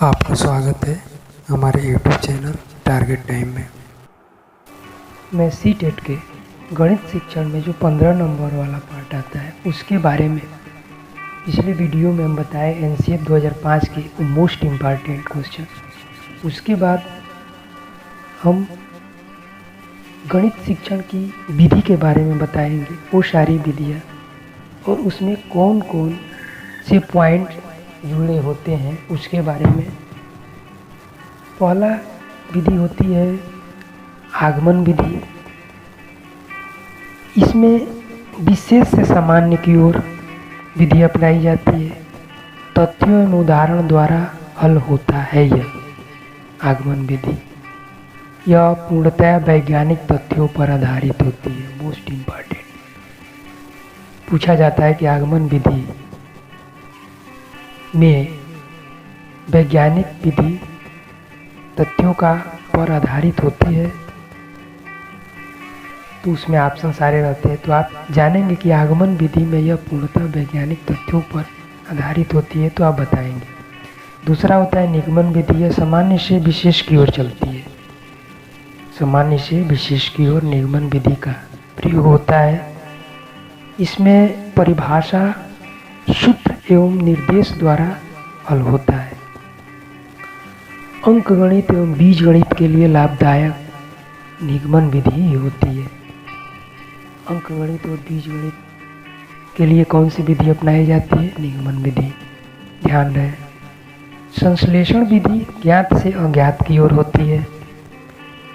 आपका स्वागत है हमारे YouTube चैनल टारगेट टाइम में। मैं सी-टेट के गणित शिक्षण में जो 15 नंबर वाला पार्ट आता है उसके बारे में पिछले वीडियो में हम बताए एनसीएफ 2005 के मोस्ट इम्पॉर्टेंट क्वेश्चन। उसके बाद हम गणित शिक्षण की विधि के बारे में बताएंगे, वो सारी विधियाँ और उसमें कौन कौन से पॉइंट जुड़े होते हैं उसके बारे में। पहला विधि होती है आगमन विधि। इसमें विशेष से सामान्य की ओर विधि अपनाई जाती है। तथ्यों एवं उदाहरण द्वारा हल होता है यह आगमन विधि। यह पूर्णतः वैज्ञानिक तथ्यों पर आधारित होती है। मोस्ट इम्पॉर्टेंट पूछा जाता है कि आगमन विधि में वैज्ञानिक विधि तथ्यों का पर आधारित होती है, तो उसमें ऑप्शन सारे रहते हैं। तो आप जानेंगे कि आगमन विधि में यह पूर्णतः वैज्ञानिक तथ्यों पर आधारित होती है, तो आप बताएंगे। दूसरा होता है निगमन विधि। यह सामान्य से विशेष की ओर चलती है। सामान्य से विशेष की ओर निगमन विधि का प्रयोग होता है। इसमें परिभाषा सूत्र एवं निर्देश द्वारा हल होता है। अंकगणित एवं बीजगणित के लिए लाभदायक निगमन विधि होती है। अंकगणित और बीजगणित के लिए कौन सी विधि अपनाई जाती है? निगमन विधि। ध्यान रहे। संश्लेषण विधि ज्ञात से अज्ञात की ओर होती है।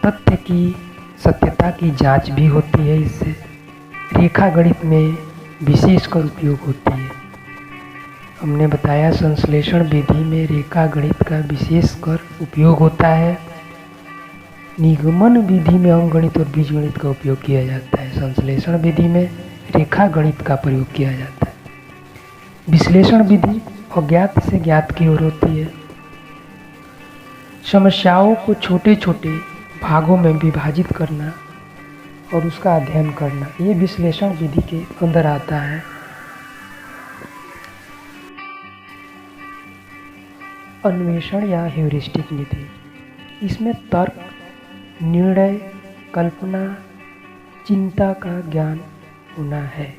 तथ्य की सत्यता की जांच भी होती है। इससे रेखा गणित में विशेषकर उपयोग होती है। हमने बताया संश्लेषण विधि में रेखा गणित का विशेषकर उपयोग होता है। निगमन विधि में अंकगणित और बीजगणित का उपयोग किया जाता है। संश्लेषण विधि में रेखा गणित का प्रयोग किया जाता है। विश्लेषण विधि अज्ञात से ज्ञात की ओर होती है। समस्याओं को छोटे छोटे भागों में विभाजित करना और उसका अध्ययन करना, ये विश्लेषण विधि के अंदर आता है। अन्वेषण या ह्यूरिस्टिक विधि, इसमें तर्क, निर्णय, कल्पना, चिंता का ज्ञान होना है।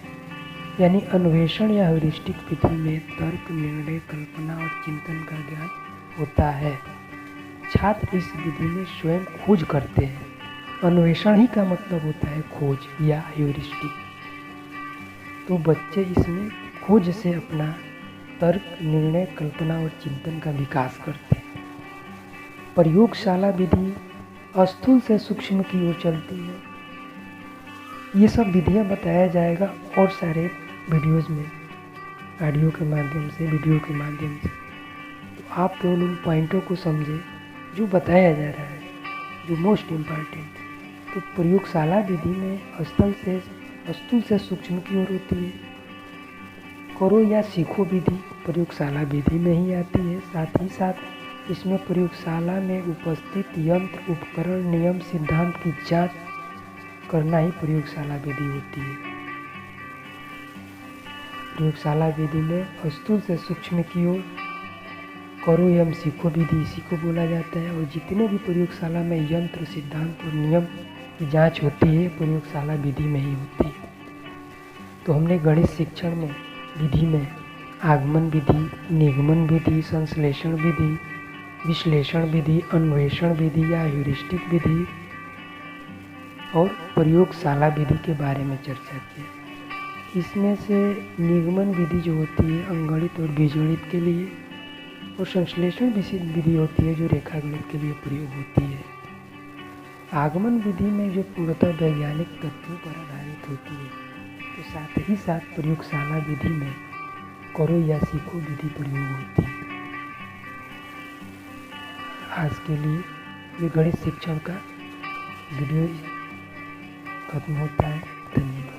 यानी अन्वेषण या ह्यूरिस्टिक विधि में तर्क, निर्णय, कल्पना और चिंतन का ज्ञान होता है। छात्र इस विधि में स्वयं खोज करते हैं। अन्वेषण ही का मतलब होता है खोज या ह्यूरिस्टिक। तो बच्चे इसमें खोज से अपना तर्क, निर्णय, कल्पना और चिंतन का विकास करते हैं। प्रयोगशाला विधि स्थूल से सूक्ष्म की ओर चलती है। ये सब विधियां बताया जाएगा और सारे वीडियोस में, ऑडियो के माध्यम से, वीडियो के माध्यम से। तो आप केवल उन पॉइंटों को समझे जो बताया जा रहा है, जो मोस्ट इम्पॉर्टेंट। तो प्रयोगशाला विधि में स्थूल से सूक्ष्म की ओर होती है। करो या सीखो विधि प्रयोगशाला विधि में ही आती है। साथ ही साथ इसमें प्रयोगशाला में उपस्थित यंत्र, उपकरण, नियम, सिद्धांत की जांच करना ही प्रयोगशाला विधि होती है। प्रयोगशाला विधि में स्थूल से सूक्ष्म की ओर करो एवं सीखो विधि, इसी को बोला जाता है। और जितने भी प्रयोगशाला में यंत्र, सिद्धांत और नियम की जांच होती है, प्रयोगशाला विधि में ही होती है। तो हमने गणित शिक्षण में विधि में आगमन विधि, निगमन विधि, संश्लेषण विधि, विश्लेषण विधि, अन्वेषण विधि या ह्यूरिस्टिक विधि और प्रयोगशाला विधि के बारे में चर्चा की। इसमें से निगमन विधि जो होती है अंकगणित और बीजगणित के लिए, और संश्लेषण विधि होती है जो रेखा गणित के लिए प्रयोग होती है। आगमन विधि में जो पूर्णतः वैज्ञानिक तथ्यों पर आधारित होती है, तो साथ ही साथ प्रयोगशाला विधि में करो या सीखो विधि प्रयोग होती है। आज के लिए ये गणित शिक्षण का वीडियो खत्म होता है। धन्यवाद।